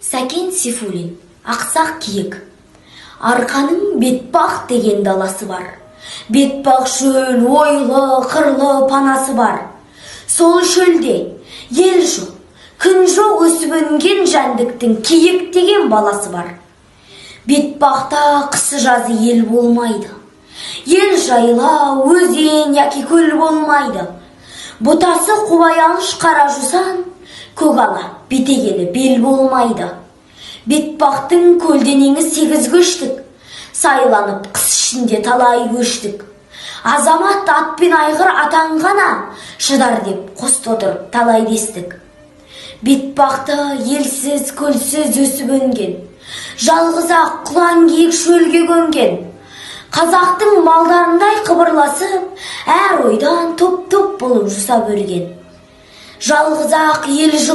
Сәкен Сейфуллин, Ақсақ киік. Арқаның бетпақ деген даласы бар. Бетпақ шөл, ойлы, қырлы панасы бар. Сол шөлде ел жоқ, күн жоқ, өсіп өнген жәндіктің киік деген баласы бар. Бетпақта қысы жазы ел болмайды. Ел жайла, өзен яки көл болмайды. Бұтасы қубаялыш қара жусан, көгала бетегені бел болмайды. Бетпақтың көлденеңі 8 көштік, сайланып қыс ішінде талай көштік. Азамат атпен айғыр атанғана, шыдар деп қосты отырып талай дестік. Бетпақты елсіз көлсіз өсіп өнген, жалғыз-ақ құлан киік шөлге көнген. Қазақтың малдарындай қыбырласып, әр ойдан топ-топ болып жусап өрген. Жалғыз-ақ ел